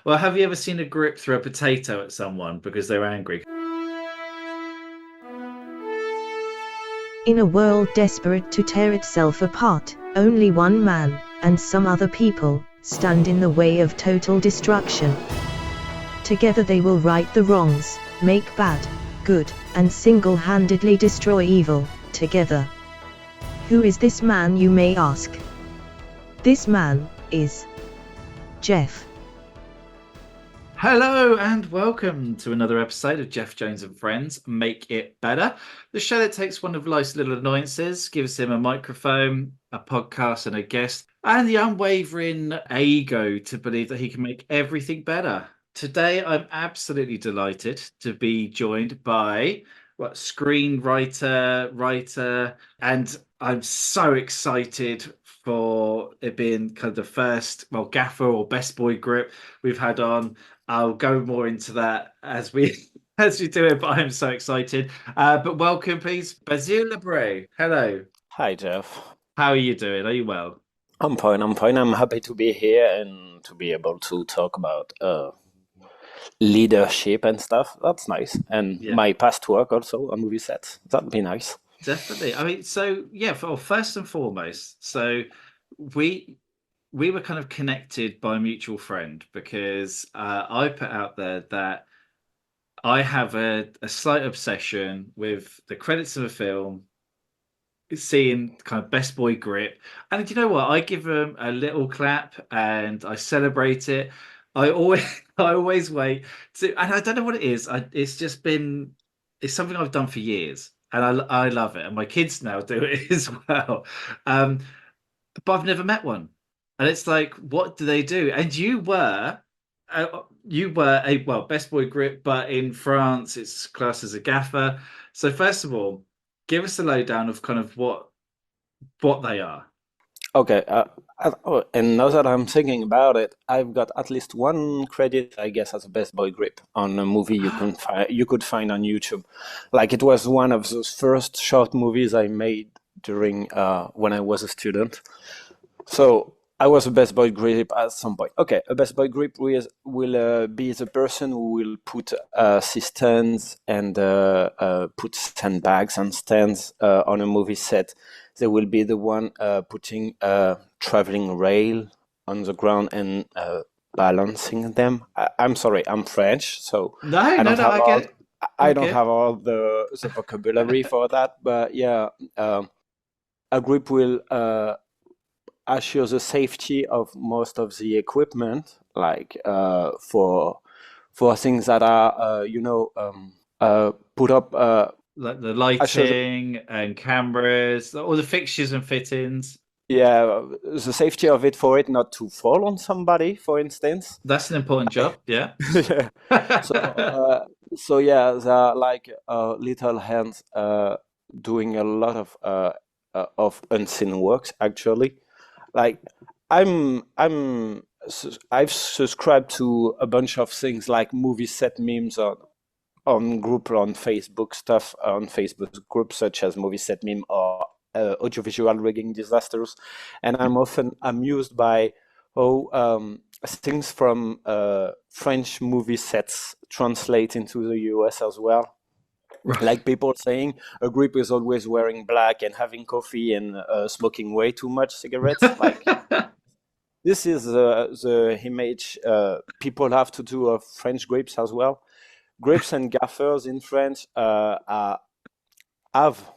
Well, have you ever seen a grip throw a potato at someone because they're angry? In a world desperate to tear itself apart, only one man, and some other people, stand in the way of total destruction. Together they will right the wrongs, make bad, good, and single-handedly destroy evil, together. Who is this man, you may ask? This man is Jeff. Hello and welcome to another episode of Jeff Jones and Friends Make It Better, the show that takes one of life's little annoyances, gives him a microphone, a podcast, and a guest, and the unwavering ego to believe that he can make everything better. Today, I'm absolutely delighted to be joined by screenwriter, writer, and I'm so excited for it being kind of the first, gaffer or best boy grip we've had on. I'll go more into that as we as we do it, but I'm so excited. But welcome, please, Basile Lebret. Hello. Hi, Jeff. How are you doing? Are you well? I'm fine. I'm fine. I'm happy to be here and to be able to talk about leadership and stuff. That's nice. And Yeah, my past work also on movie sets. That'd be nice. definitely. I mean, so yeah, first and foremost, so we we were kind of connected by a mutual friend because I put out there that I have a slight obsession with the credits of a film, seeing kind of best boy grip. And you know what? I give them a little clap and I celebrate it. I always I always wait to, and I don't know what it is. It's just been it's something I've done for years, and I love it. And my kids now do it as well. Um, but I've never met one, and it's like, what do they do? And you were a best boy grip, but in France it's classed as a gaffer. So first of all, give us the lowdown of kind of what they are. Okay. And now that I'm thinking about it, I've got at least one credit, I guess, as a best boy grip on a movie you could find on YouTube. Like it was one of those first short movies I made during when I was a student. So I was a best boy grip at some point. Okay, a best boy grip will be the person who will put systems and put sandbags and stands on a movie set. They will be the one putting a traveling rail on the ground and balancing them. I'm sorry, I'm French, so No, I no, don't no, have I get all it. I I don't get it. have all the vocabulary for that. But yeah, a grip will assure the safety of most of the equipment, like for things that are put up. Like the Assure lighting and cameras, all the fixtures and fittings. yeah, the safety of it for it not to fall on somebody, for instance. That's an important job. Yeah. Yeah. So so yeah, there are like little hands doing a lot of unseen works actually. Like I've subscribed to a bunch of things like movie set memes on group on Facebook stuff on Facebook groups such as movie set meme or audiovisual rigging disasters, and I'm often amused by how things from French movie sets translate into the US as well. Right. Like people saying a grip is always wearing black and having coffee and smoking way too much cigarettes. Like this is the image people have to do of French grips as well. Grips and gaffers in France have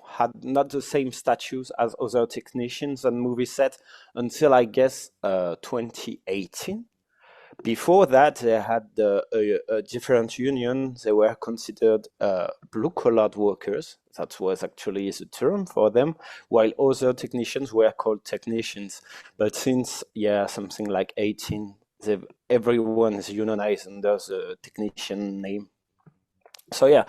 had not the same status as other technicians on movie set until I guess 2018. Before that, they had a different union. They were considered blue-collared workers. That was actually the term for them, while other technicians were called technicians. But since, yeah, something like 18, everyone is unionized under the technician name. So, yeah,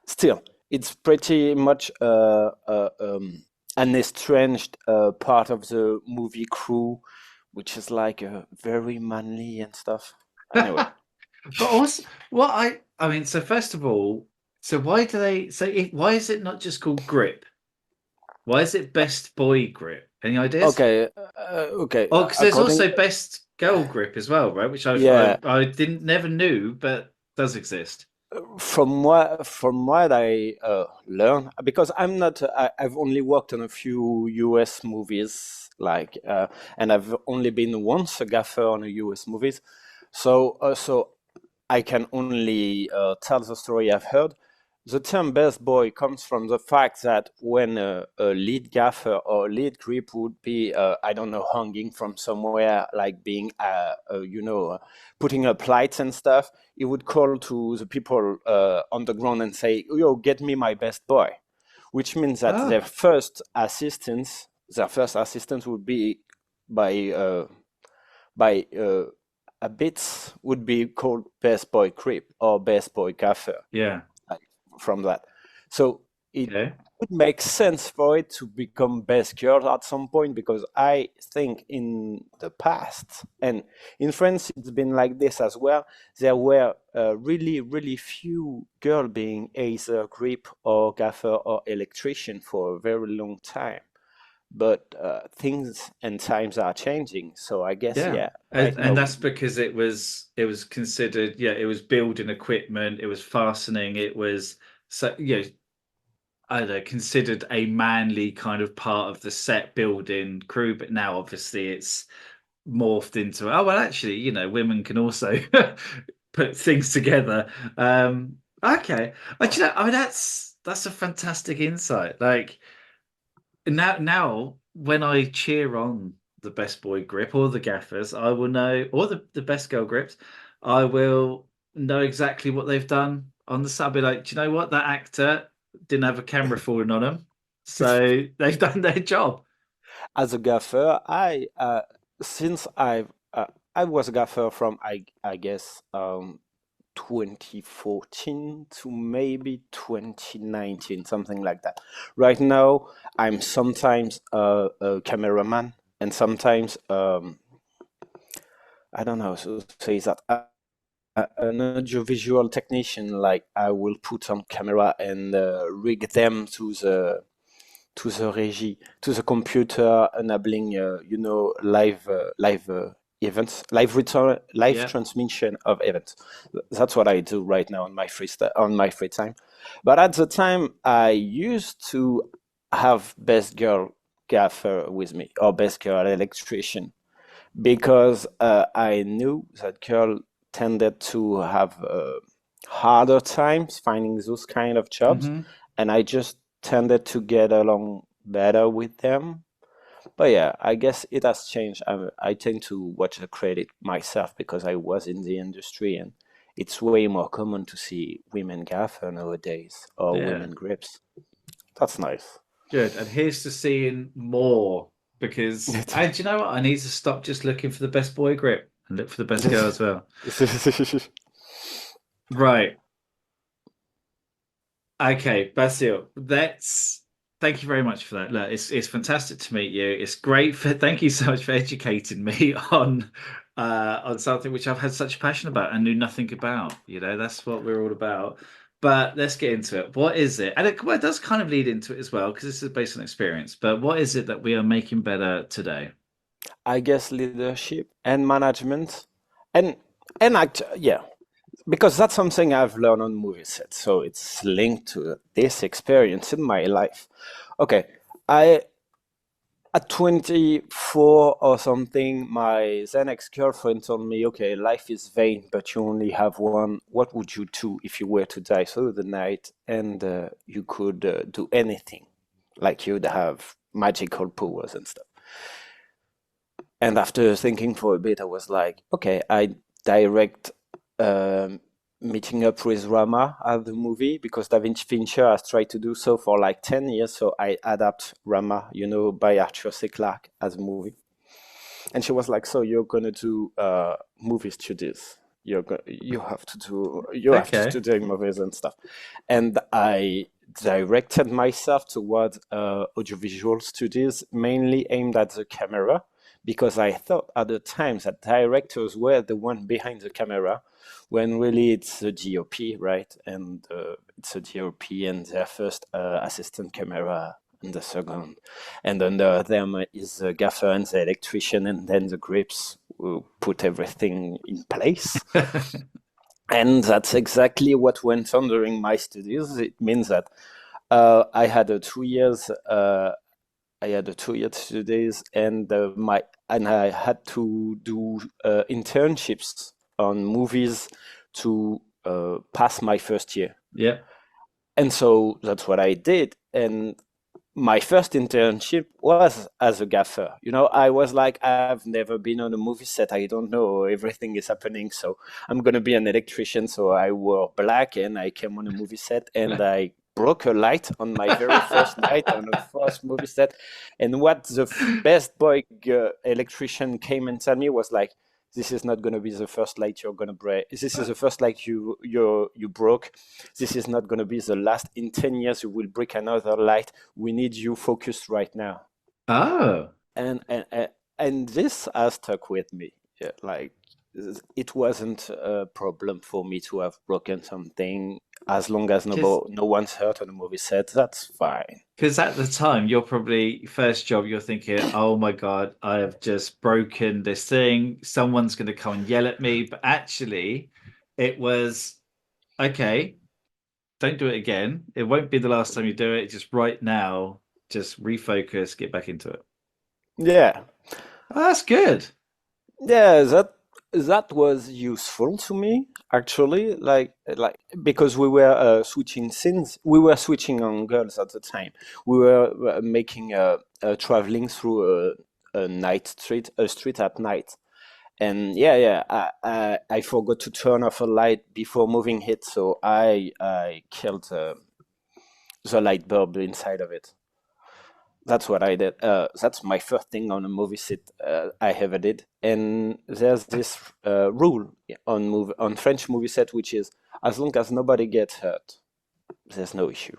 still, it's pretty much an estranged part of the movie crew, which is like very manly and stuff. Anyway, But also, I mean, so first of all, so why do they say why is it not just called grip? Why is it best boy grip? Any ideas? okay, okay. Oh, because there's According, also best girl grip as well, right? Which Yeah, I didn't never knew, but does exist. from what I learned, because I've only worked on a few US movies, and I've only been once a gaffer on a US movies, so I can only tell the story I've heard. The term best boy comes from the fact that when a lead gaffer or lead grip would be, I don't know, hanging from somewhere, like being, putting up lights and stuff, he would call to the people on the ground and say, "Yo, get me my best boy," which means that Ah, their first assistance would be by by a bit would be called best boy grip or best boy gaffer, yeah. like, from that. So it Okay. would make sense for it to become best girl at some point, because I think in the past, and in France it's been like this as well, there were really, really few girl being either grip or gaffer or electrician for a very long time. But things and times are changing. So I guess, Yeah. yeah, right And now. that's because it was considered, yeah, it was building equipment, it was fastening, it was so I don't know, considered a manly kind of part of the set building crew, but now obviously it's morphed into, oh well, actually, women can also put things together. Okay. But I mean that's a fantastic insight. Like now when I cheer on the best boy grip or the gaffers, I will know, or the best girl grips, I will know exactly what they've done on the side. I'll be like, do you know what? That actor didn't have a camera falling on him. So they've done their job. As a gaffer, since I was a gaffer from, I guess, 2014 to maybe 2019, something like that. Right now, I'm sometimes a cameraman, and sometimes, I don't know, so say that, an audiovisual technician. Like, I will put on camera and rig them to the regie, to the computer, enabling, events, live return, live Yeah. transmission of events. That's what I do right now on my free time. But at the time, I used to have best girl gaffer with me, or best girl electrician, because I knew that girl tended to have harder times finding those kind of jobs, Hmm. and I just tended to get along better with them. But yeah, I guess it has changed. I tend to watch the credit myself because I was in the industry, and it's way more common to see women gaffer nowadays, or Yeah. women grips. That's nice. Good. And here's to seeing more because, and you know what? I need to stop just looking for the best boy grip and look for the best girl as well. Right. Okay, Basile, that's thank you very much for that. Look, it's fantastic to meet you. It's great for thank you so much for educating me on something which I've had such a passion about and knew nothing about. That's what we're all about. But let's get into it. What is it? And well, it does kind of lead into it as well, because this is based on experience. But what is it that we are making better today? I guess leadership and management, and yeah, because that's something I've learned on movie sets, so it's linked to this experience in my life. Okay, I at 24 or something, my then ex-girlfriend told me, "Okay, life is vain, but you only have one. What would you do if you were to die through the night and you could do anything, like you'd have magical powers and stuff?" And after thinking for a bit, I was like, okay, I direct um, meeting up with Rama at the movie, because David Fincher has tried to do so for like 10 years. So I adapt Rama, by Arthur C. Clarke as a movie. And she was like, "So you're going to do movie studies. You have to Okay. study movies and stuff." And I directed myself towards audiovisual studies, mainly aimed at the camera, because I thought at the time that directors were the one behind the camera, when really it's the DOP, right? And it's a DOP and their first assistant camera and the second, and under them is the gaffer and the electrician, and then the grips put everything in place. And that's exactly what went on during my studies. It means that I had a 2 years. I had a 2 year studies, and I had to do internships on movies to pass my first year. Yeah. And so that's what I did. And my first internship was as a gaffer. I was like, I've never been on a movie set. I don't know. Everything is happening. So I'm going to be an electrician. So I wore black and I came on a movie set and I broke a light on my very first night on the first movie set. And what the best boy electrician came and told me was like, this is not going to be the first light you're going to break. This is the first light you broke. This is not going to be the last. In 10 years, you will break another light. We need you focused right now. Oh. And this has stuck with me. Yeah, like, it wasn't a problem for me to have broken something. As long as no one's hurt on the movie set, that's fine. Because at the time, you're probably first job, you're thinking, oh my God, I have just broken this thing. Someone's going to come and yell at me. But actually, it was, okay, don't do it again. It won't be the last time you do it. Just right now, just refocus, get back into it. Yeah. Oh, that's good. Yeah, that was useful to me, actually, like because we were switching scenes. We were switching on girls at the time. We were making traveling through a street at night. And I forgot to turn off a light before moving it, so I killed the light bulb inside of it. That's what I did. That's my first thing on a movie set I ever did. And there's this rule on French movie set, which is as long as nobody gets hurt, there's no issue.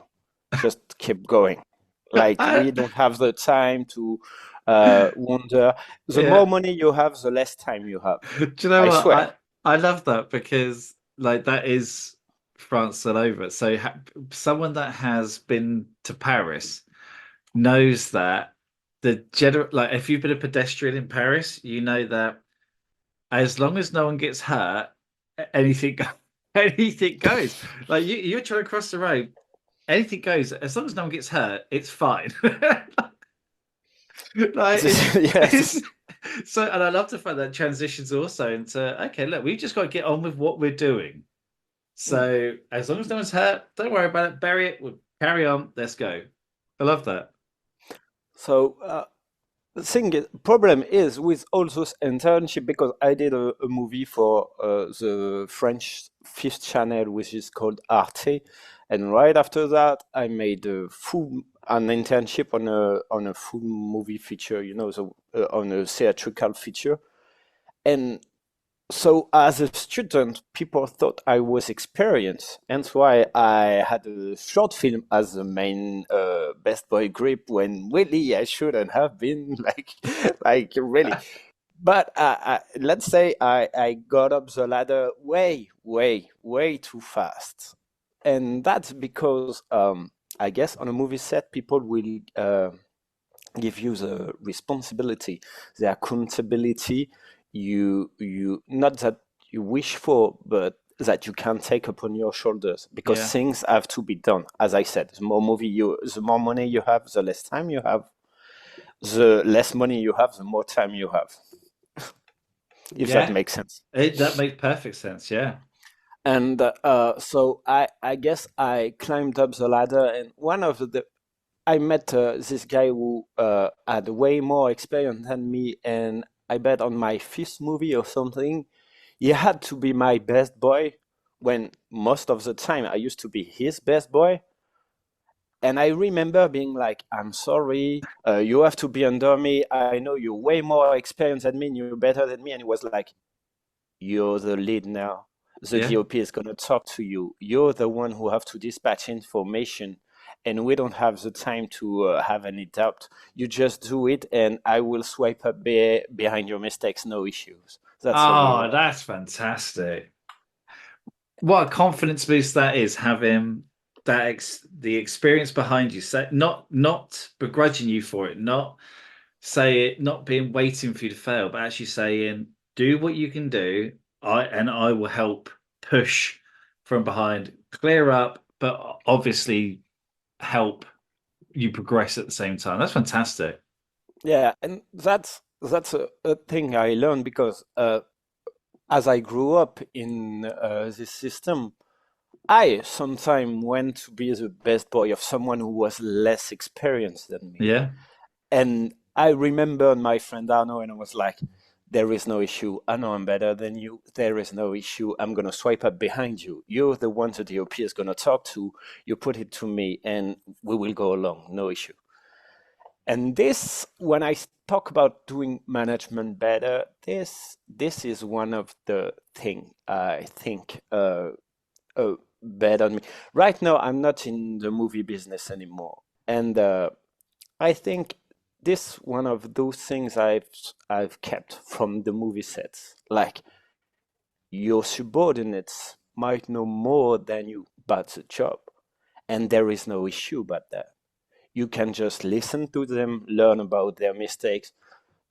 Just keep going. Like, we don't have the time to wonder. The more money you have, the less time you have. Do you know I what? swear. I love that because like that is France all over. So someone that has been to Paris knows that the general, like if you've been a pedestrian in Paris, you know that as long as no one gets hurt, anything anything goes. Like you're trying to cross the road, anything goes. As long as no one gets hurt, it's fine. Like Yes. so, and I love the fact that transitions also into okay, look, we've just got to get on with what we're doing. So as long as no one's hurt, don't worry about it. Bury it. We'll carry on. Let's go. I love that. So the problem is with all those internship, because I did a movie for the French Fifth Channel, which is called Arte, and right after that, I made an internship on a full movie feature, on a theatrical feature, and so as a student, people thought I was experienced, and that's why I had a short film as the main best boy grip, when really I shouldn't have been like really. But let's say I got up the ladder way too fast, and that's because I guess on a movie set people will give you the responsibility, the accountability you not that you wish for, but that you can take upon your shoulders, because things have to be done. As I said, the more money you have, the less time you have. The less money you have, the more time you have. If that makes sense. That makes perfect sense. Yeah. And so I guess I climbed up the ladder, and I met this guy who had way more experience than me, and I bet on my fifth movie or something, he had to be my best boy, when most of the time I used to be his best boy. And I remember being like, I'm sorry, you have to be under me. I know you're way more experienced than me, and you're better than me. And he was like, you're the lead now. The DOP is going to talk to you. You're the one who have to dispatch information, and we don't have the time to have any doubt. You just do it, and I will swipe up behind your mistakes, no issues. That's fantastic. What a confidence boost that is, having the experience behind you. So not begrudging you for it, not being waiting for you to fail, but actually saying, do what you can do. I will help push from behind, clear up, but obviously help you progress at the same time. That's fantastic. Yeah, and that's a thing I learned because as I grew up in this system, I sometimes went to be the best boy of someone who was less experienced than me. Yeah. And I remember my friend Arno, and I was like, there is no issue. I know I'm better than you. There is no issue. I'm going to swipe up behind you. You're the one the DOP is going to talk to. You put it to me, and we will go along. No issue. And this, when I talk about doing management better, this is one of the thing I think bet on me. Right now, I'm not in the movie business anymore, and I think this one of those things I've kept from the movie sets. Like your subordinates might know more than you about the job, and there is no issue about that. You can just listen to them, learn about their mistakes,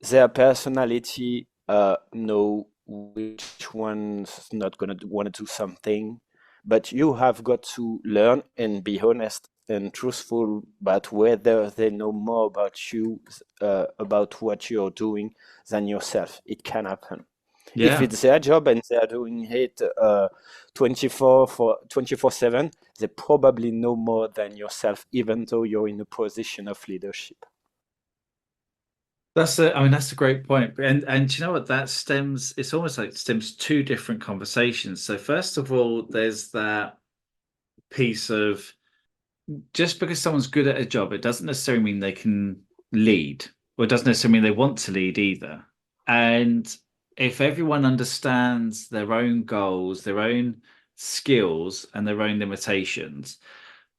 their personality, know which one's not gonna want to do something. But you have got to learn and be honest and truthful about whether they know more about you, about what you're doing than yourself. It can happen. If Yeah. it's their job and they are doing it 24/7, they probably know more than yourself, even though you're in a position of leadership. I mean, that's a great point. And do you know what that stems? It's almost like it stems two different conversations. So first of all, there's that piece of just because someone's good at a job, it doesn't necessarily mean they can lead, or it doesn't necessarily mean they want to lead either. And if everyone understands their own goals, their own skills, and their own limitations,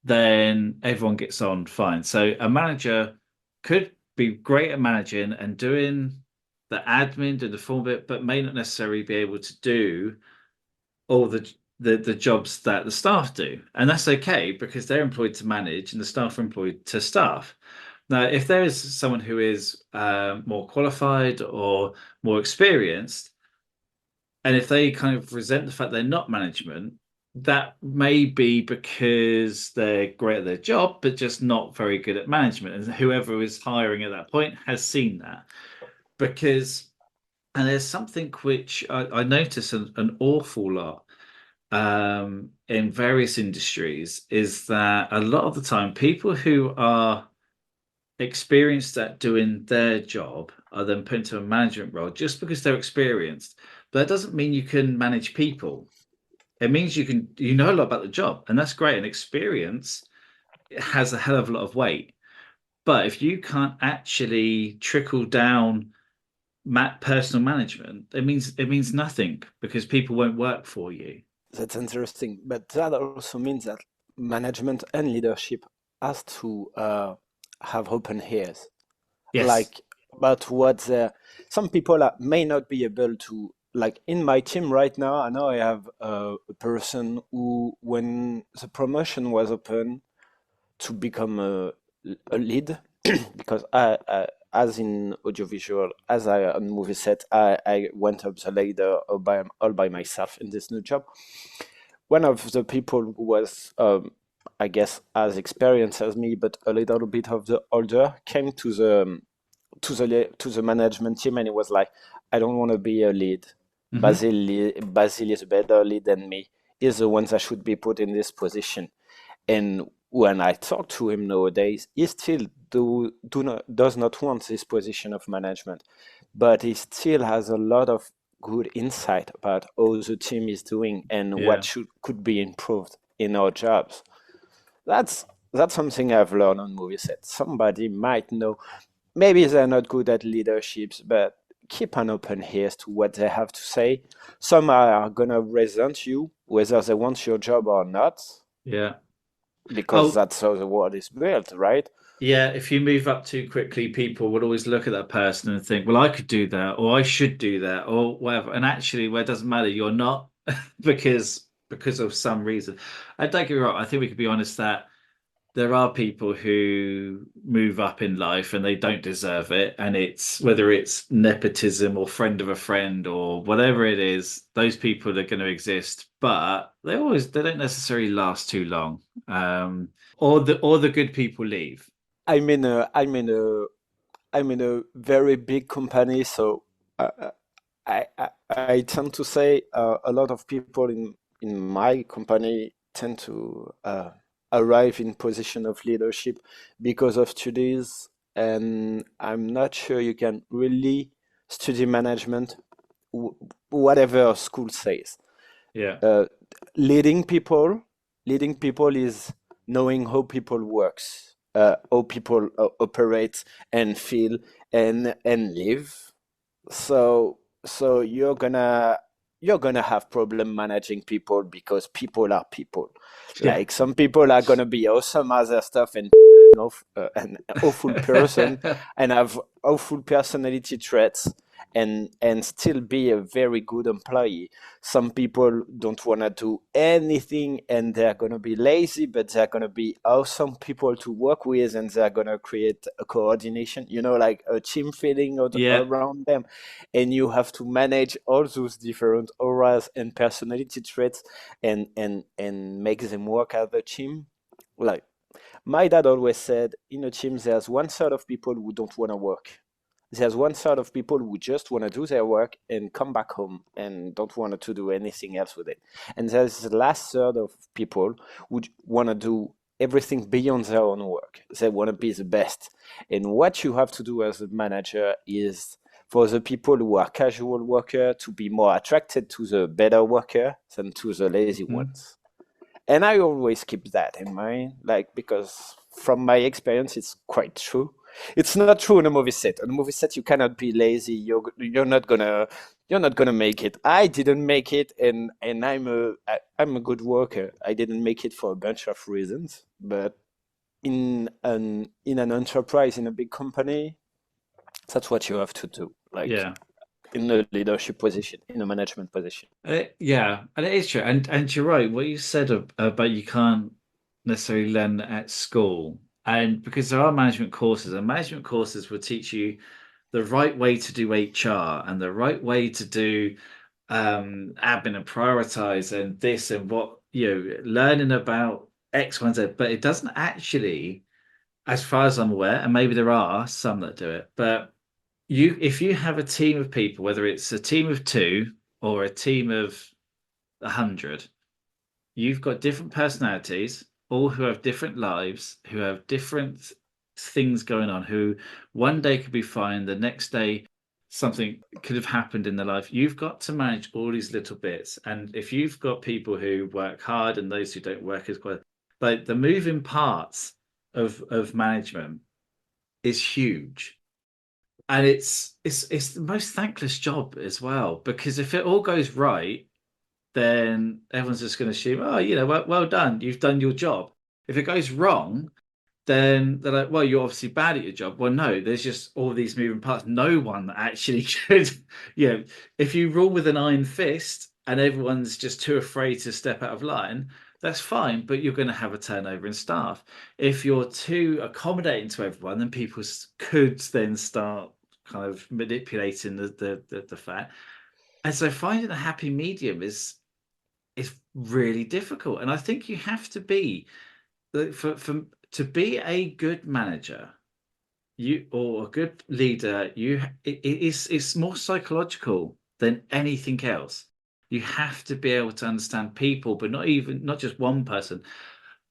then everyone gets on fine. So a manager could be great at managing and doing the admin, do the form bit, but may not necessarily be able to do all the jobs that the staff do. And that's okay because they're employed to manage and the staff are employed to staff. Now, if there is someone who is more qualified or more experienced, and if they kind of resent the fact they're not management, that may be because they're great at their job, but just not very good at management. And whoever is hiring at that point has seen that. Because, and there's something which I notice an awful lot in various industries is that a lot of the time, people who are experienced at doing their job are then put into a management role just because they're experienced. But that doesn't mean you can manage people. It means you know a lot about the job, and that's great. And experience has a hell of a lot of weight. But if you can't actually trickle down personal management, it means nothing because people won't work for you. That's interesting, but that also means that management and leadership has to have open ears, Yes. like about what some people may not be able to. Like in my team right now, I know I have a person who, when the promotion was open to become a lead, because as in audiovisual, as I on movie set, I went up the ladder all by myself in this new job. One of the people who was, I guess, as experienced as me, but a little bit of the older, came to the management team, and it was like, I don't want to be a lead. Hmm. Basil is a better lead than me. He's the one that should be put in this position. And when I talk to him nowadays, he still does not want this position of management, but he still has a lot of good insight about how the team is doing and Yeah. what could be improved in our jobs. That's that's something I've learned on movie set. Somebody might know, maybe they're not good at leaderships, but keep an open ear to what they have to say. Some are gonna resent you, whether they want your job or not, Yeah. because Oh, that's how the world is built, right? yeah. If you move up too quickly, people would always look at that person and think, well, I could do that, or I should do that, or whatever. And actually, well, it doesn't matter. You're not because of some reason. And don't get me wrong, I think we could be honest that there are people who move up in life and they don't deserve it. And it's whether it's nepotism or friend of a friend or whatever it is, those people are going to exist, but they don't necessarily last too long. Or the good people leave. I'm in a I'm in a I'm in a very big company, so I tend to say a lot of people in my company tend to arrive in position of leadership because of studies, and I'm not sure you can really study management, whatever school says. Yeah. Uh, leading people, leading people is knowing how people works, how people operate and feel and live. So you're gonna have problem managing people because people are people. Yeah. Like some people are gonna be awesome at their stuff and an awful person and have awful personality traits and still be a very good employee. Some people don't want to do anything and they're going to be lazy, but they're going to be awesome people to work with and they're going to create a coordination, like a team feeling Yeah. around them. And you have to manage all those different auras and personality traits and make them work as a team. Like my dad always said, in a team, there's one side of people who don't want to work. There's one side of people who just want to do their work and come back home and don't want to do anything else with it. And there's the last third of people who want to do everything beyond their own work. They want to be the best. And what you have to do as a manager is for the people who are casual worker to be more attracted to the better worker than to the lazy Mhm. ones. And I always keep that in mind, like because from my experience, it's quite true. It's not true on a movie set. On a movie set, you cannot be lazy. You're not gonna make it. I didn't make it, and I'm a good worker. I didn't make it for a bunch of reasons, but in an enterprise in a big company, that's what you have to do. Like Yeah. in a leadership position, in a management position. Yeah, and it is true. And you're right. What you said about you can't necessarily learn at school, and because there are management courses, and management courses will teach you the right way to do HR and the right way to do admin and prioritize and this and what learning about X, Y, and Z. But it doesn't actually, as far as I'm aware, and maybe there are some that do it, but if you have a team of people, whether it's a team of two or a team of 100, you've got different personalities, all who have different lives, who have different things going on, who one day could be fine, the next day something could have happened in their life. You've got to manage all these little bits. And if you've got people who work hard and those who don't work as well, like the moving parts of management is huge. And it's the most thankless job as well, because if it all goes right, then everyone's just going to assume, oh, well done, you've done your job. If it goes wrong, then they're like, well, you're obviously bad at your job. Well, no, there's just all these moving parts. No one actually could, if you rule with an iron fist and everyone's just too afraid to step out of line, that's fine, but you're going to have a turnover in staff. If you're too accommodating to everyone, then people could then start kind of manipulating the fact. And so finding a happy medium is really difficult. And I think you have to be for to be a good manager, you or a good leader, it's more psychological than anything else. You have to be able to understand people, but not just one person,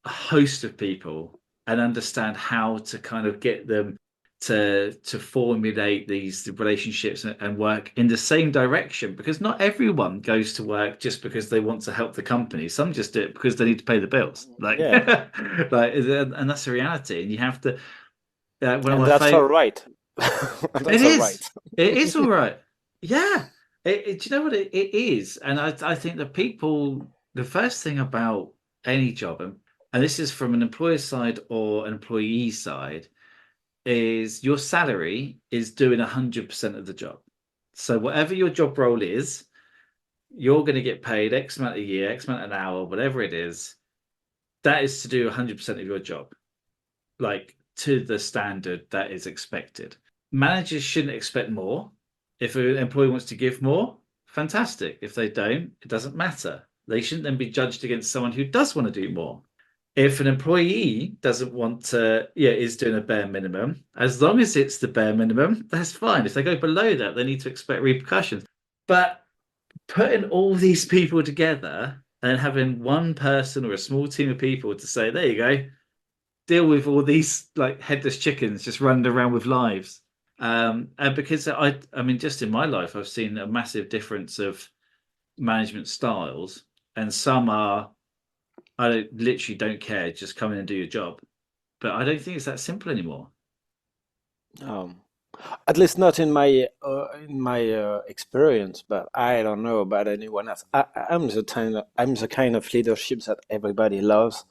a host of people, and understand how to kind of get them to formulate these relationships and work in the same direction, because not everyone goes to work just because they want to help the company. Some just do it because they need to pay the bills, like Yeah, like, and that's the reality. And you have to one of and my that's all favorite. right. It That's all right. is. It is all right. Yeah. Do you know what it is? And I think that people, the first thing about any job, and this is from an employer side or an employee side, is your salary is doing 100% of the job. So whatever your job role is, you're going to get paid X amount a year, X amount an hour, whatever it is. That is to do 100% of your job. like to the standard that is expected. Managers shouldn't expect more. If an employee wants to give more, fantastic. If they don't, it doesn't matter. They shouldn't then be judged against someone who does want to do more. If an employee doesn't want to, yeah, is doing a bare minimum, as long as it's the bare minimum, that's fine. If they go below that, they need to expect repercussions. But putting all these people together and having one person or a small team of people to say, there you go, deal with all these like headless chickens just running around with lives. And because I mean, just in my life, I've seen a massive difference of management styles, and some are, literally don't care, just come in and do your job. But I don't think it's that simple anymore. Um, at least not in my experience, but I don't know about anyone else. I'm the kind of leadership that everybody loves,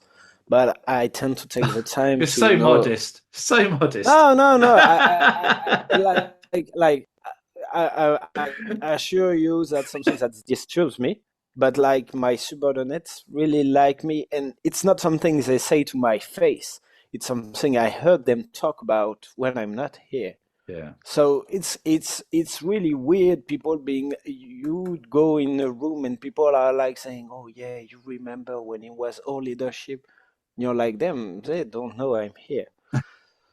but I tend to take the time You're to so know. modest, so modest. No, no, no. Like I assure you that's something that disturbs me. But like my subordinates really like me, and it's not something they say to my face. It's something I heard them talk about when I'm not here. Yeah. So it's really weird. People being you go in a room and people are like saying, "Oh yeah, you remember when it was all leadership?" You're like them. They don't know I'm here.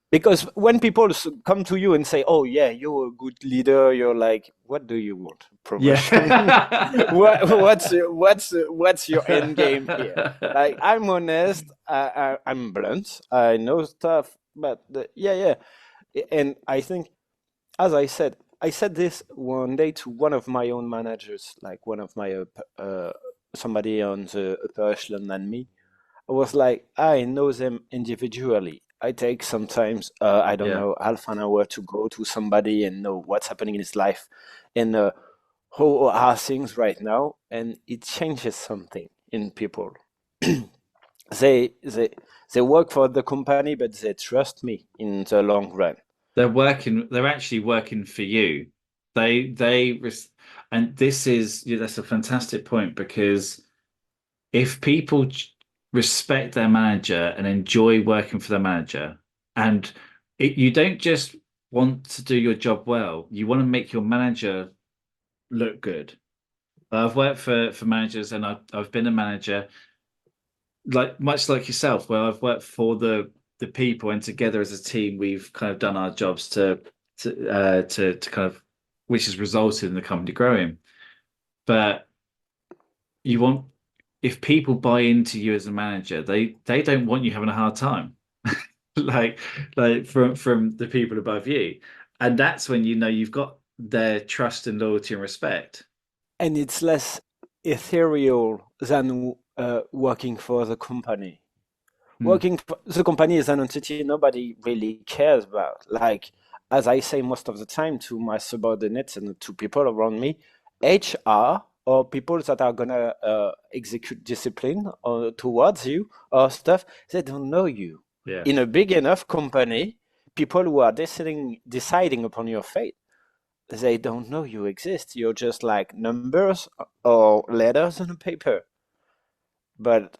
Because when people come to you and say, "Oh yeah, you're a good leader," you're like, "What do you want? Promotion? Yeah. What's your end game here?" Like, I'm honest. I'm blunt. I know stuff, but yeah. And I think, as I said this one day to one of my own managers, like one of my somebody on the upper echelon than me. I was like, I know them individually. I take sometimes, I don't Yeah. know, half an hour to go to somebody and know what's happening in his life and how are things right now, and it changes something in people. they they they work for the company, but they trust me in the long run. They're actually working for you. They and this is, yeah, that's a fantastic point, because if people respect their manager and enjoy working for their manager, and you don't just want to do your job well, you want to make your manager look good. I've worked for managers, and I've been a manager, like much like yourself, where I've worked for the people, and together as a team, we've kind of done our jobs to kind of, which has resulted in the company growing. But you want, if people buy into you as a manager, they don't want you having a hard time, like from the people above you, and that's when you know you've got their trust and loyalty and respect. And it's less ethereal than working for the company. Hmm. Working for the company is an entity nobody really cares about. Like, as I say most of the time to my subordinates and to people around me, HR or people that are gonna execute discipline or towards you or stuff, they don't know you. Yeah. In a big enough company, people who are deciding upon your fate, they don't know you exist. You're just like numbers or letters on a paper. But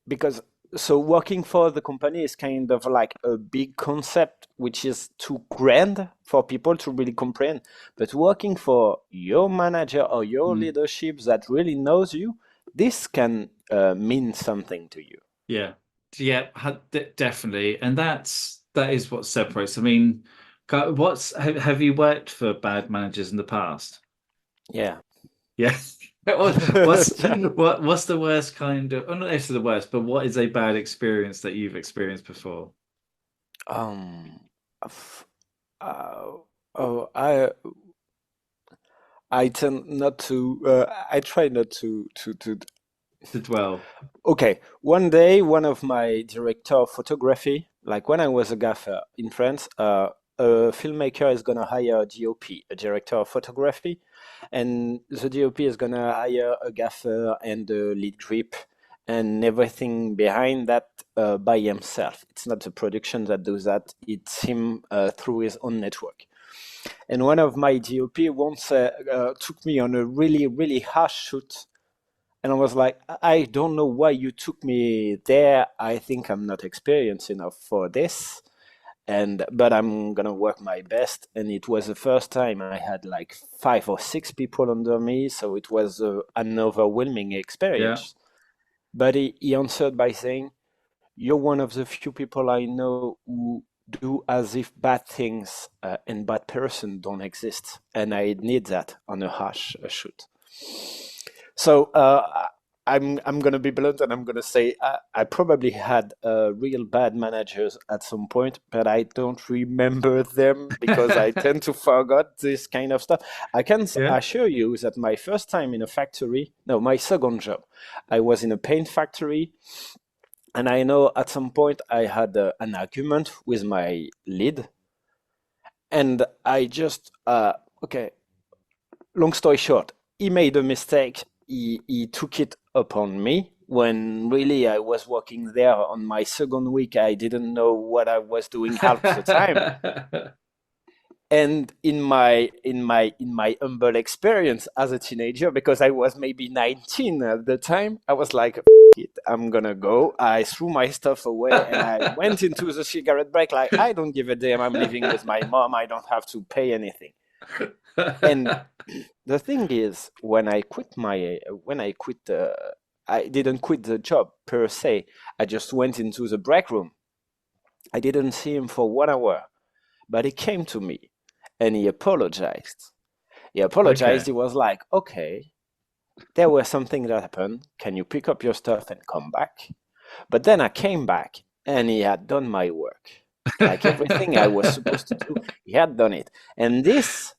because so working for the company is kind of like a big concept which is too grand for people to really comprehend. But working for your manager or your Hmm. leadership that really knows you, this can mean something to you. Yeah, yeah, definitely, and that is what separates. I mean, have you worked for bad managers in the past? Yeah. Yeah. What's the worst kind of? Oh, not necessarily the worst, but what is a bad experience that you've experienced before? um f- uh, oh I tend not to I try not to. To dwell. Okay, one day, one of my director of photography, like when I was a gaffer in France, a filmmaker is gonna hire a DOP, a director of photography, and the DOP is gonna hire a gaffer and a lead grip and everything behind that by himself. It's not the production that does that; it's him through his own network. And one of my DOP once took me on a really, really harsh shoot And I was like, I don't know why you took me there. I think I'm not experienced enough for this. But I'm gonna work my best. And it was the first time I had like 5 or 6 people under me, so it was an overwhelming Yeah. experience. But he answered by saying, "You're one of the few people I know who do as if bad things and bad person don't exist, and I need that on a harsh shoot." So I'm gonna be blunt and I'm gonna say I probably had real bad managers at some point, but I don't remember them because I tend to forget this kind of stuff. I can Yeah. assure you that my first time in a factory, no, my second job, I was in a paint factory, and I know at some point I had an argument with my lead, and I just okay. Long story short, he made a mistake. He took it upon me when really I was working there on my second week. I didn't know what I was doing half the time. And in my humble experience as a teenager, because I was maybe 19 at the time, I was like, "F it, I'm gonna go." I threw my stuff away and I went into the cigarette break like, I don't give a damn. I'm living with my mom. I don't have to pay anything. And the thing is, I didn't quit the job per se. I just went into the break room. I didn't see him for 1 hour, but he came to me and he apologized. He apologized. Okay. He was like, "Okay, there was something that happened. Can you pick up your stuff and come back?" But then I came back and he had done my work. Like everything I was supposed to do, he had done it. And this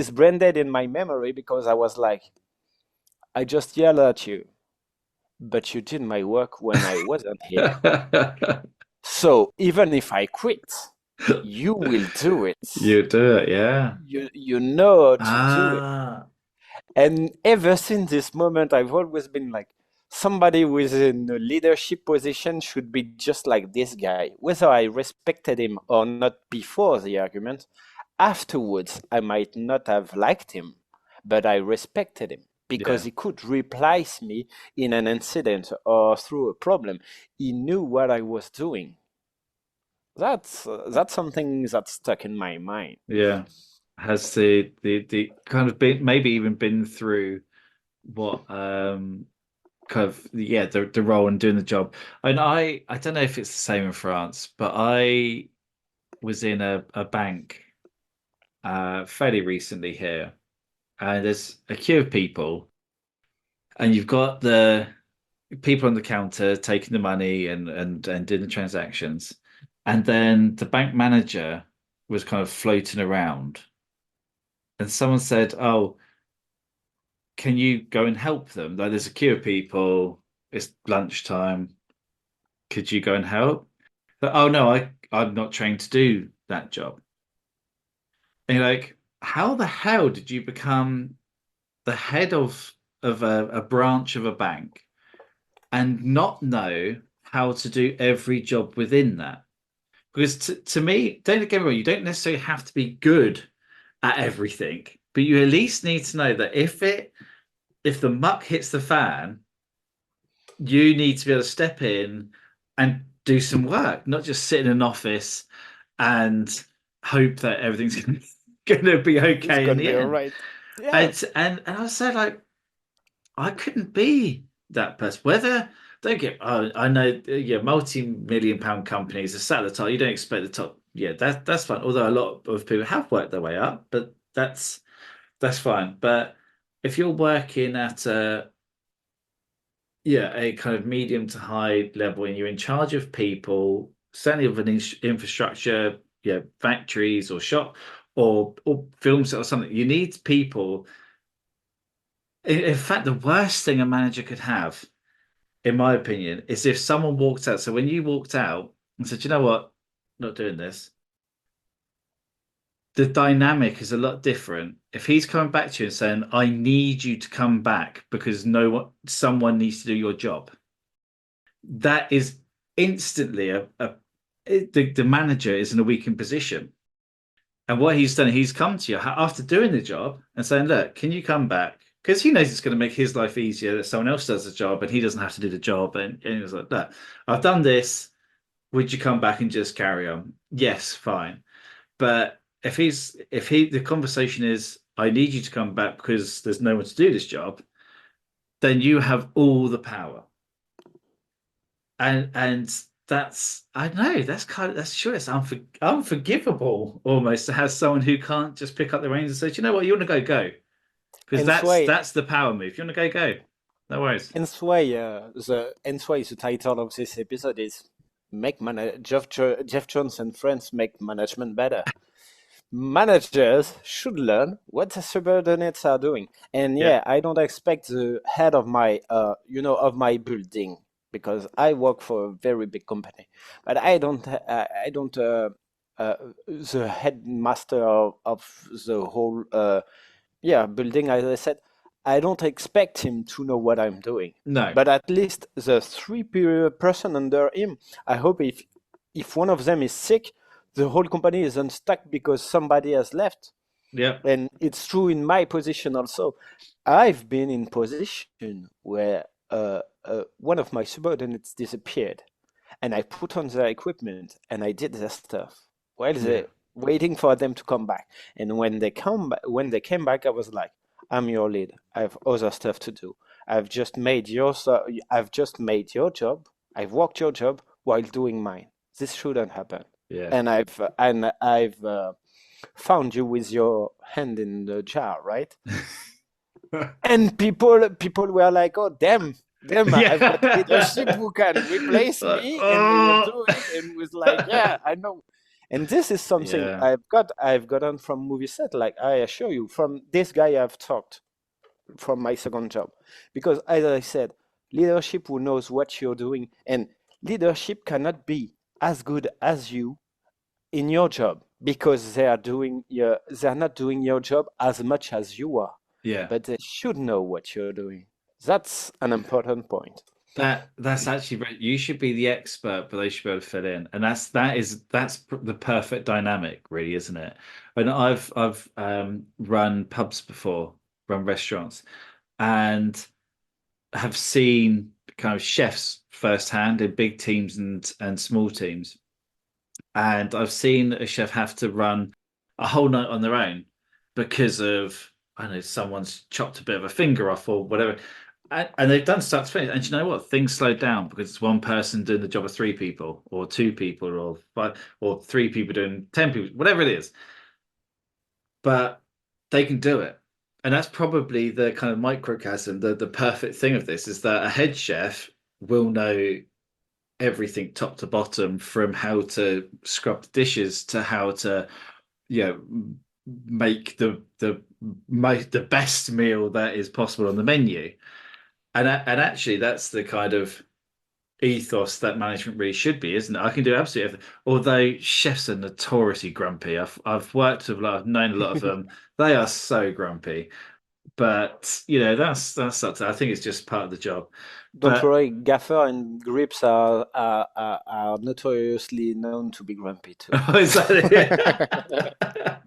is branded in my memory because I was like, I just yelled at you, but you did my work when I wasn't here. So even if I quit, you will do it. You do it, yeah. You know how to do it. Ah, And ever since this moment, I've always been like, somebody who is in a leadership position should be just like this guy. Whether I respected him or not before the argument, afterwards I might not have liked him, but I respected him because yeah. he could replace me in an incident or through a problem. He knew what I was doing. That's something that's stuck in my mind. Yeah. Has the kind of been maybe even been through what kind of yeah, the role and doing the job. And I don't know if it's the same in France, but I was in a bank fairly recently here, and there's a queue of people, and you've got the people on the counter taking the money and doing the transactions, and then the bank manager was kind of floating around, and someone said, "Oh, can you go and help them? Like, there's a queue of people. It's lunchtime. Could you go and help?" But, oh no, I'm not trained to do that job. And you're like, how the hell did you become the head of a branch of a bank and not know how to do every job within that? Because to me, don't get me wrong, you don't necessarily have to be good at everything, but you at least need to know that if the muck hits the fan, you need to be able to step in and do some work, not just sit in an office and hope that everything's going to be It's okay in gonna the be all end. right. Yeah. And I said, like, I couldn't be that person. Whether don't get, oh, I know, yeah, multi-million pound companies are sat at the top. You don't expect the top. Yeah, that's fine. Although a lot of people have worked their way up, but that's fine. But if you're working at a kind of medium to high level, and you're in charge of people, certainly of an infrastructure, yeah, factories or shop or films or something. You need people. In fact, the worst thing a manager could have, in my opinion, is if someone walked out. So when you walked out and said, "You know what, not doing this," the dynamic is a lot different. If he's coming back to you and saying, "I need you to come back because someone needs to do your job," that is instantly the manager is in a weakened position. And what he's done, he's come to you after doing the job and saying, "Look, can you come back? because he knows it's going to make his life easier that someone else does the job and he doesn't have to do the job. And he was like, "No, I've done this. Would you come back and just carry on?" Yes, fine. But if the conversation is, "I need you to come back because there's no one to do this job," then you have all the power. And that's, I don't know, that's kind of, that's sure it's unforgivable almost to have someone who can't just pick up the reins and say, "Do you know what, you want to go, because Hence why, that's the power move. You want to go, no worries." hence why the title of this episode is Jeff Jones and Friends Make Management Better. Managers should learn what the subordinates are doing. And Yeah, yeah, I don't expect the head of my of my building, because I work for a very big company, but I don't the headmaster of the whole building, as I said, I don't expect him to know what I'm doing. no, But at least the person under him, I hope if one of them is sick, the whole company isn't stuck because somebody has left. yeah, And it's true in my position also. I've been in position where one of my subordinates disappeared, and I put on their equipment and I did their stuff while yeah, they waiting for them to come back. And when they came back, I was like, "I'm your lead. I have other stuff to do. I've just made your job. I've worked your job while doing mine. This shouldn't happen. yeah. And I've found you with your hand in the jar, right?" And people were like, "Oh, damn, I've got Yeah. leadership who can replace Like, me," and they will oh, do it, and was like, "Yeah, I know." And this is something yeah, I've gotten from movie set. Like, I assure you, from this guy I've talked from my second job, because as I said, leadership who knows what you're doing, and leadership cannot be as good as you in your job, because they're not doing your job as much as you are, yeah. but they should know what you're doing. That's an important point. That's actually right. You should be the expert, but they should be able to fit in, and that's the perfect dynamic, really, isn't it? And I've run pubs before, run restaurants, and have seen kind of chefs firsthand in big teams and small teams, and I've seen a chef have to run a whole night on their own because of, I don't know, someone's chopped a bit of a finger off or whatever. And they've done start to finish. And you know what? Things slow down because it's one person doing the job of three people, or two people, or five, or three people doing 10 people, whatever it is. But they can do it. And that's probably the kind of microcosm, the perfect thing of this is that a head chef will know everything top to bottom, from how to scrub the dishes to how to, you know, make the best meal that is possible on the menu. And actually, that's the kind of ethos that management really should be, isn't it? I can do absolutely everything. Although chefs are notoriously grumpy. I've worked with a lot, I've known a lot of them. They are so grumpy. But that's up to, I think it's just part of the job. Don't But worry, Gaffer and Grips are notoriously known to be grumpy too. is that it?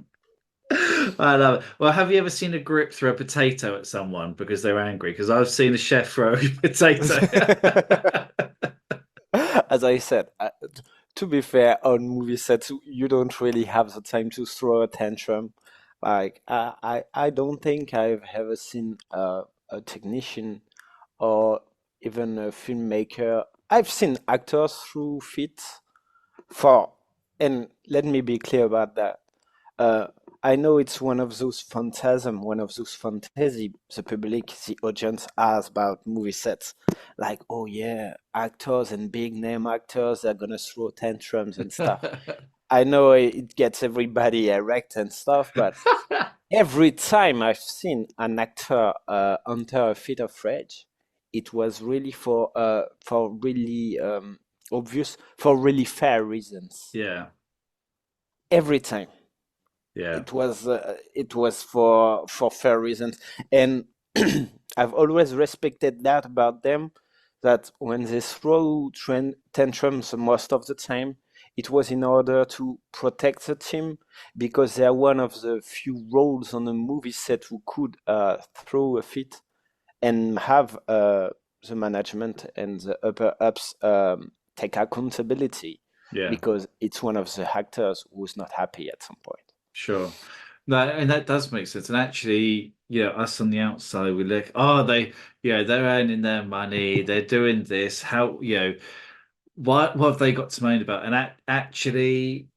I love it. Well, have you ever seen a grip throw a potato at someone because they're angry? Because I've seen a chef throw a potato. As I said, to be fair, on movie sets, you don't really have the time to throw a tantrum. Like, I don't think I've ever seen a technician or even a filmmaker. I've seen actors throw fits for, and let me be clear about that. Uh, I know it's one of those fantasy the public, the audience has about movie sets. Like, oh yeah, actors and big name actors are gonna throw tantrums and stuff. I know it gets everybody erect and stuff, but every time I've seen an actor enter a fit of rage, it was really for really obvious, for really fair reasons. Yeah, Every time. yeah, It was for fair reasons, and I've always respected that about them. That when they throw tantrums most of the time, it was in order to protect the team because they're one of the few roles on a movie set who could throw a fit and have the management and the upper ups take accountability Yeah, because it's one of the actors who's not happy at some point. sure. No, and that does make sense. And actually, us on the outside, we look, oh, they're earning their money, they're doing this. How, what have they got to moan about? And actually,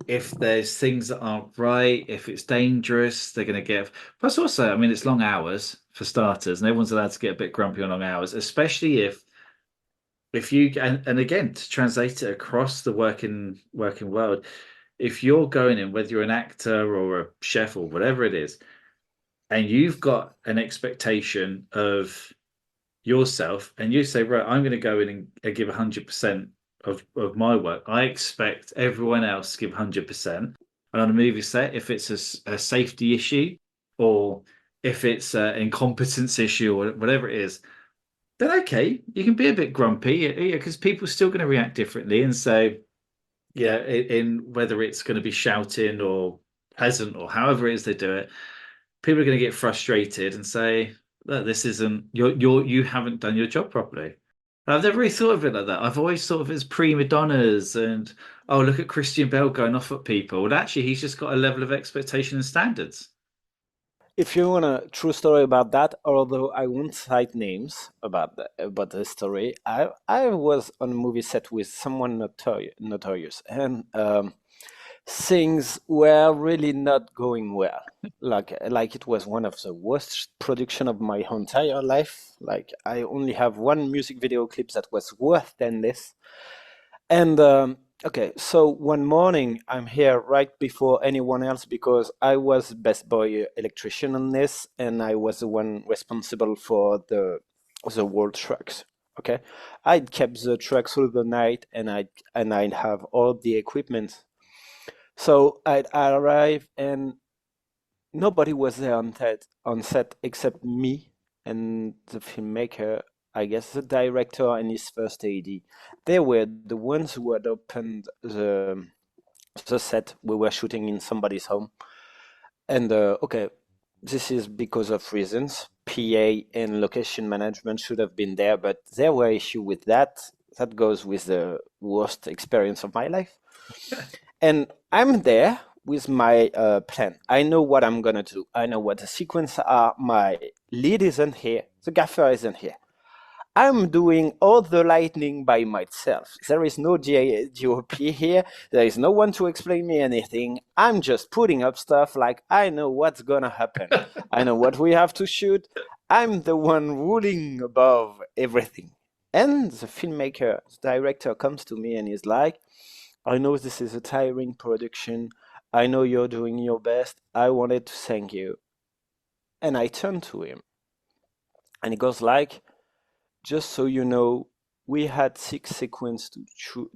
if there's things that aren't right, if it's dangerous, they're going to get. Plus, also, I mean, it's long hours for starters, and everyone's allowed to get a bit grumpy on long hours, especially if you and again to translate it across the working world, if you're going in, whether you're an actor or a chef or whatever it is, and you've got an expectation of yourself, and you say, right, I'm going to go in and give 100% of my work. I expect everyone else to give 100%. And on a movie set, if it's a safety issue or if it's an incompetence issue or whatever it is, then okay, you can be a bit grumpy, because people are still going to react differently. And so, yeah, in whether it's going to be shouting or pleasant or however it is they do it, people are going to get frustrated and say, "Look, this isn't you haven't done your job properly." And I've never really thought of it like that. I've always thought of it as prima donnas and oh, look at Christian Bale going off at people. And actually, he's just got a level of expectation and standards. If you want a true story about that, although I won't cite names about the story, I was on a movie set with someone notorious, and things were really not going well. Like it was one of the worst production of my entire life. Like I only have one music video clip that was worse than this. And okay, so one morning I'm here right before anyone else because I was best boy electrician on this, and I was the one responsible for the whole trucks. Okay, I'd kept the truck through the night, and I'd have all the equipment. So I'd arrive, and nobody was there on set except me and the filmmaker, I guess the director and his first AD. They were the ones who had opened the set. We were shooting in somebody's home. And okay, this is because of reasons. PA and location management should have been there, but there were issues with that. That goes with the worst experience of my life. And I'm there with my plan. I know what I'm gonna do. I know what the sequence are. My lead isn't here. The gaffer isn't here. I'm doing all the lighting by myself. There is no GOP here. There is no one to explain me anything. I'm just putting up stuff like I know what's gonna happen. I know what we have to shoot. I'm the one ruling above everything. And the filmmaker, the director comes to me and is like, I know this is a tiring production. I know you're doing your best. I wanted to thank you. And I turn to him. And he goes like, just so you know, we had 6 sequences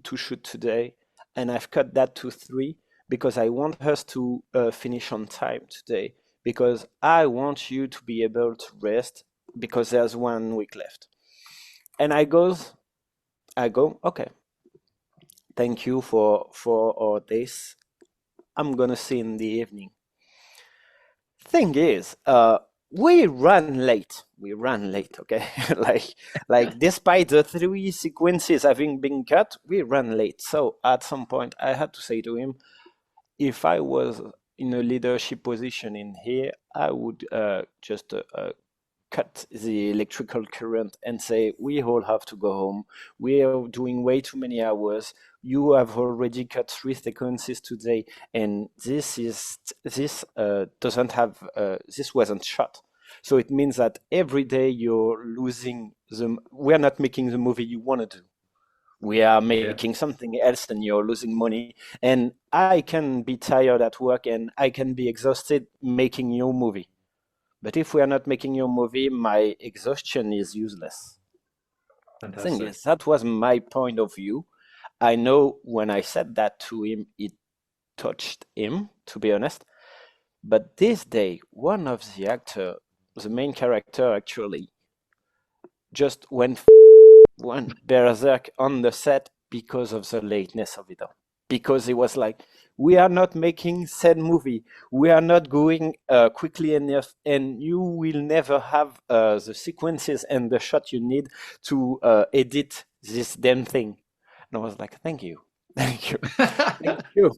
to shoot today, and I've cut that to 3 because I want us to finish on time today, because I want you to be able to rest because there's 1 week left. And I go, okay, thank you for all this. I'm gonna see you in the evening. Thing is, we ran late. Okay, like despite the 3 sequences having been cut, we ran late. So at some point, I had to say to him, if I was in a leadership position in here, I would just cut the electrical current and say, we all have to go home. We are doing way too many hours. You have already cut 3 sequences today, and this wasn't shot. So it means that every day you're losing we're not making the movie you want to do. We are making something else, and you're losing money. And I can be tired at work, and I can be exhausted making your movie. But if we are not making your movie, my exhaustion is useless. Fantastic. Thing is, that was my point of view. I know when I said that to him, it touched him, to be honest. But this day, one of the main character actually, just went berserk on the set because of the lateness of it all. because he was like, we are not making said movie. We are not going quickly enough, and you will never have the sequences and the shot you need to edit this damn thing. And I was like, thank you, thank you, thank you.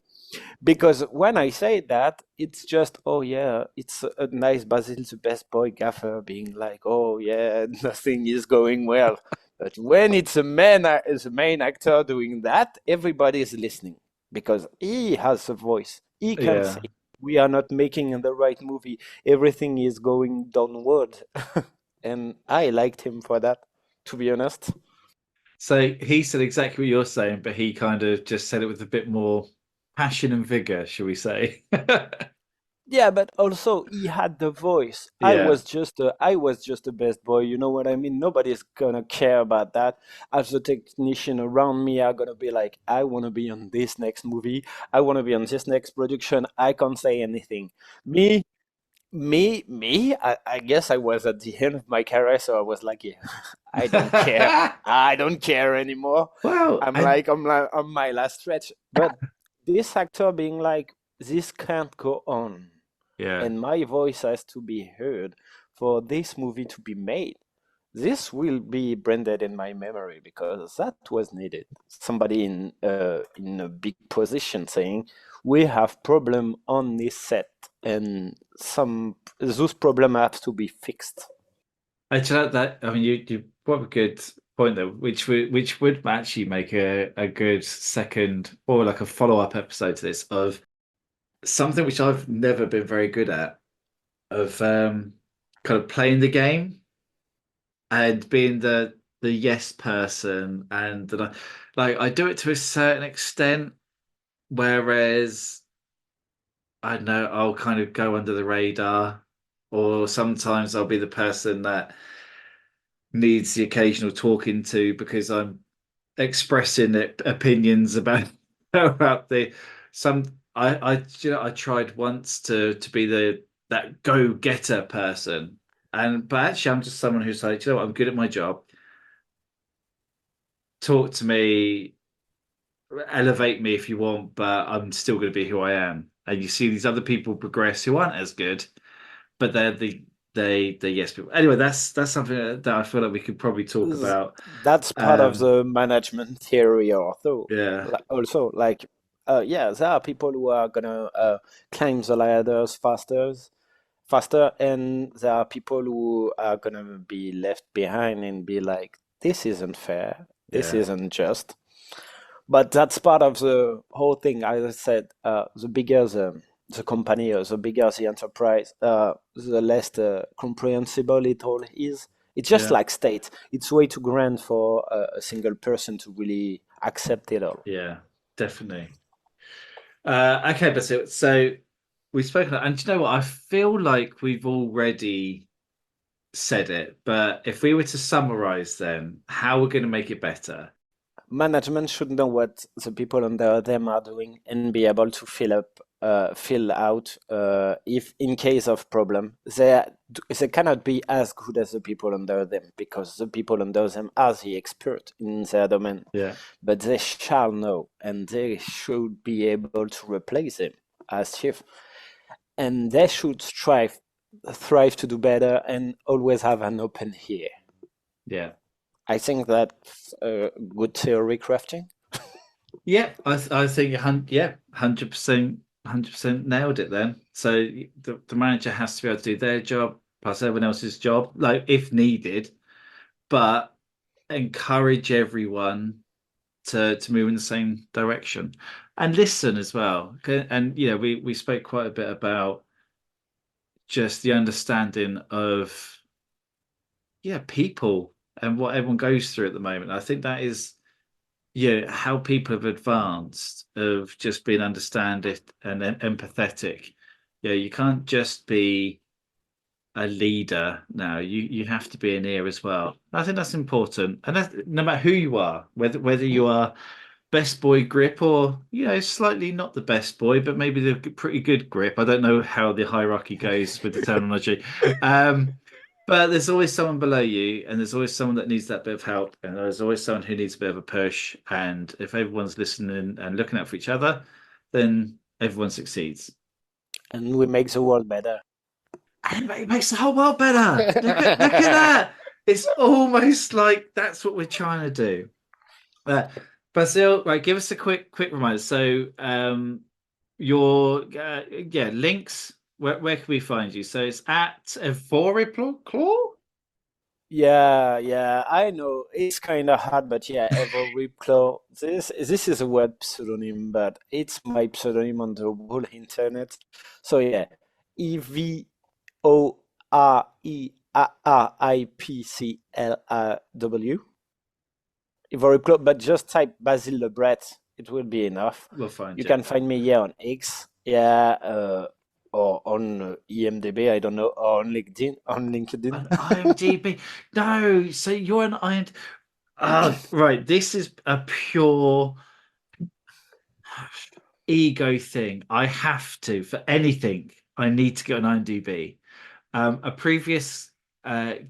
Because when I say that, it's just, oh yeah, it's a nice Basil the best boy gaffer being like, oh yeah, nothing is going well. But when it's a main actor doing that, everybody is listening because he has a voice. He can say, Yeah. we are not making the right movie. Everything is going downward. And I liked him for that, to be honest. So he said exactly what you're saying, but he kind of just said it with a bit more passion and vigor, shall we say? Yeah, but also he had the voice. Yeah. I was just the best boy. You know what I mean? Nobody's gonna care about that. As the technician around me are gonna be like, I wanna be on this next movie. I wanna be on this next production. I can't say anything. Me, me. I guess I was at the end of my career, so I was like, yeah, I don't care. I don't care anymore. Well, and I'm like on my last stretch. But this actor being like, this can't go on yeah. and my voice has to be heard for this movie to be made. This will be branded in my memory because that was needed. Somebody in a big position saying, "We have problem on this set, and some those problem have to be fixed." I that. I mean, you brought up a good point though, which would actually make a good second or like a follow-up episode to this of something which I've never been very good at of kind of playing the game and being the yes person and like I do it to a certain extent, whereas I don't know I'll kind of go under the radar, or sometimes I'll be the person that needs the occasional talking to because I'm expressing opinions about about the some I tried once to be the that go-getter person, and but actually I'm just someone who's like, you know what, I'm good at my job. Talk to me, elevate me if you want, but I'm still going to be who I am. And you see these other people progress who aren't as good, but they're yes people. Anyway, that's something that I feel like we could probably talk about. That's part of Um, the management theory, also. yeah, Also, like, yeah, there are people who are gonna climb the ladders faster, and there are people who are gonna be left behind and be like, "This isn't fair. This yeah, isn't just." But that's part of the whole thing. As I said, the bigger the company or the bigger the enterprise, the less comprehensible it all is. It's just yeah. like state. It's way too grand for a single person to really accept it all. Yeah, definitely. Okay, but so we've spoken, and do you know what? I feel like we've already said it, but if we were to summarize them, how we're going to make it better? Management should know what the people under them are doing and be able to fill out if in case of problem they cannot be as good as the people under them because the people under them are the expert in their domain, Yeah, but they shall know and they should be able to replace him as chief, and they should thrive to do better and always have an open ear. yeah, I think that's good theory crafting. yeah. I think yeah, 100%, 100% nailed it then. So the manager has to be able to do their job plus everyone else's job, like if needed, but encourage everyone to move in the same direction and listen as well. And we spoke quite a bit about just the understanding of people and what everyone goes through at the moment. I think that is how people have advanced of just being understanding and empathetic. Yeah, you can't just be a leader now. You have to be an ear as well. I think that's important, and that's no matter who you are, whether you are best boy grip or slightly not the best boy, but maybe the pretty good grip. I don't know how the hierarchy goes with the terminology. Um, But there's always someone below you, and there's always someone that needs that bit of help, and there's always someone who needs a bit of a push. And if everyone's listening and looking out for each other, then everyone succeeds. And we make the world better. And it makes the whole world better. Look at that. It's almost like that's what we're trying to do. Uh, Basil, right, give us a quick reminder. So your yeah, links, where can we find you? So it's at Claw? Yeah, I know it's kind of hard, but yeah, Ever Ripclaw. This is a web pseudonym, but it's my pseudonym on the whole internet. So yeah, EVORERIPCLW. Ever Ripclaw, but just type Basile Lebret. It will be enough. We'll find You you. can find me here on X. Yeah, or on IMDB. I don't know, or on LinkedIn. On LinkedIn. An IMDb. No, so you're an IMDb. Right. This is a pure ego thing. I have to, for anything, I need to get an IMDb. A previous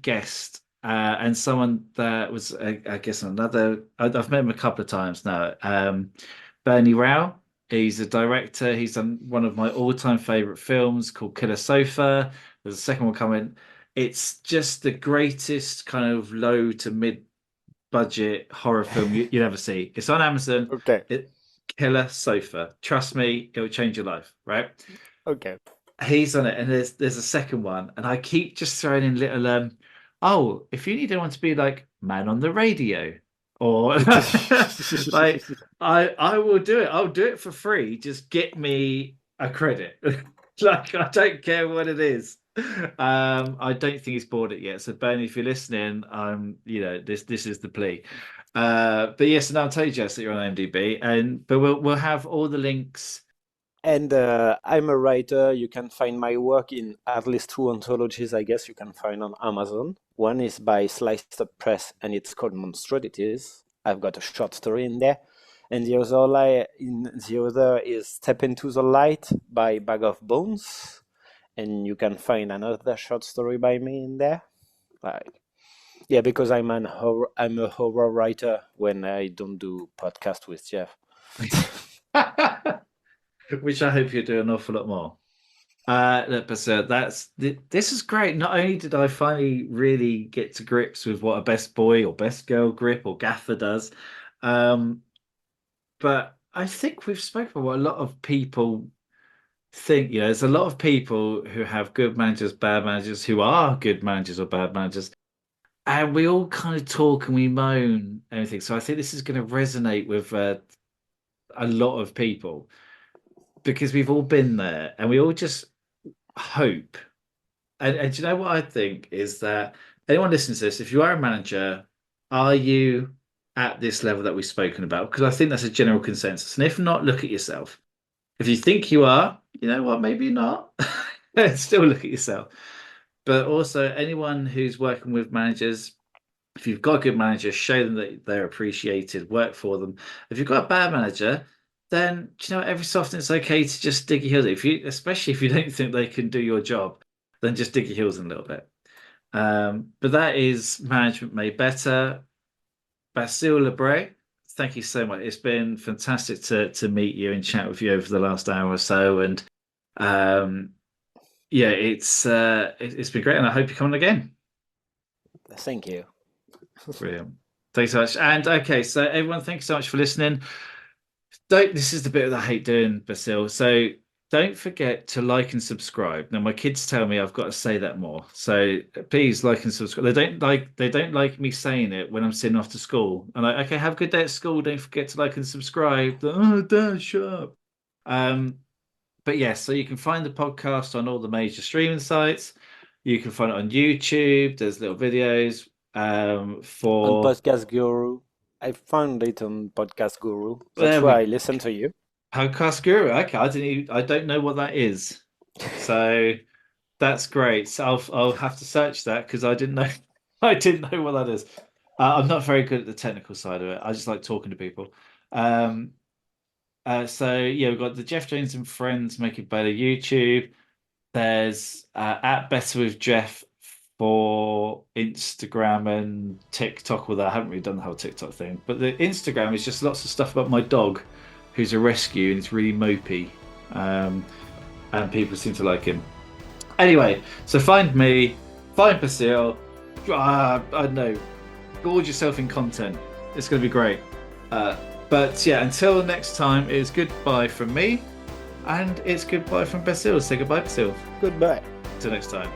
guest and someone that was, I guess, another. I've met him a couple of times now. Bernie Rao. He's a director. He's done one of my all-time favorite films called Killer Sofa. There's a second one coming. It's just the greatest kind of low to mid-budget horror film you'd ever see. It's on Amazon. Okay. Killer Sofa. Trust me, it will change your life, right? Okay. He's on it, and there's a second one, and I keep just throwing in little oh, if you need anyone to be like man on the radio, or like I will do it. I'll do it for free. Just get me a credit. Like I don't care what it is. I don't think he's bought it yet. So Bernie, if you're listening, this is the plea. But yes, and I'll tell you, Jess, that you're on IMDb, and but we'll have all the links. And I'm a writer. You can find my work in at least two anthologies, I guess you can find on Amazon. One is by Sliced Up Press, and it's called Monstroddities. I've got a short story in there. And the other is Step Into the Light by Bag of Bones. And you can find another short story by me in there. Like, yeah, because I'm a horror writer when I don't do podcast with Jeff. Which I hope you do an awful lot more. Look, but this is great. Not only did I finally really get to grips with what a best boy or best girl grip or gaffer does, um, but I think we've spoken about what a lot of people think. There's a lot of people who have good managers, bad managers, who are good managers or bad managers, and we all kind of talk and we moan and everything. So I think this is going to resonate with a lot of people because we've all been there and we all just hope. And do you know what I think is that anyone listening to this, if you are a manager, are you at this level that we've spoken about? Because I think that's a general consensus. And if not, look at yourself. If you think you are, you know what, maybe not. Still look at yourself. But also anyone who's working with managers, if you've got a good manager, show them that they're appreciated, work for them. If you've got a bad manager, then you know every so often it's okay to just dig your heels. Especially if you don't think they can do your job, then just dig your heels in a little bit. But that is management made better. Basile Lebret, thank you so much. It's been fantastic to meet you and chat with you over the last hour or so. And um, yeah, it's been great, and I hope you come on again. Thank you. Brilliant. Thanks so much. And okay, so everyone, thank you so much for listening. This is the bit that I hate doing, Basil. So don't forget to like and subscribe. Now my kids tell me I've got to say that more. So please like and subscribe. They don't like me saying it when I'm sitting off to school. I'm like, okay, have a good day at school. Don't forget to like and subscribe. Oh, Dad, shut up. Um, but yes, so you can find the podcast on all the major streaming sites. You can find it on YouTube. There's little videos On for Podcast Guru. I found it on Podcast Guru. That's there where I we listen to you. Podcast Guru. Okay, I don't know what that is. So that's great. So I'll have to search that because I didn't know I didn't know what that is. I'm not very good at the technical side of it. I just like talking to people. Um, so yeah, we've got the Jeff Jones and Friends Make It Better YouTube. There's at Better with Jeff for Instagram and TikTok, although I haven't really done the whole TikTok thing. But the Instagram is just lots of stuff about my dog, who's a rescue and it's really mopey. And people seem to like him. Anyway, so find me, find Basile. I don't know, gorge yourself in content. It's going to be great. But yeah, until next time, it's goodbye from me, and it's goodbye from Basile. Say goodbye, Basile. Goodbye. Till next time.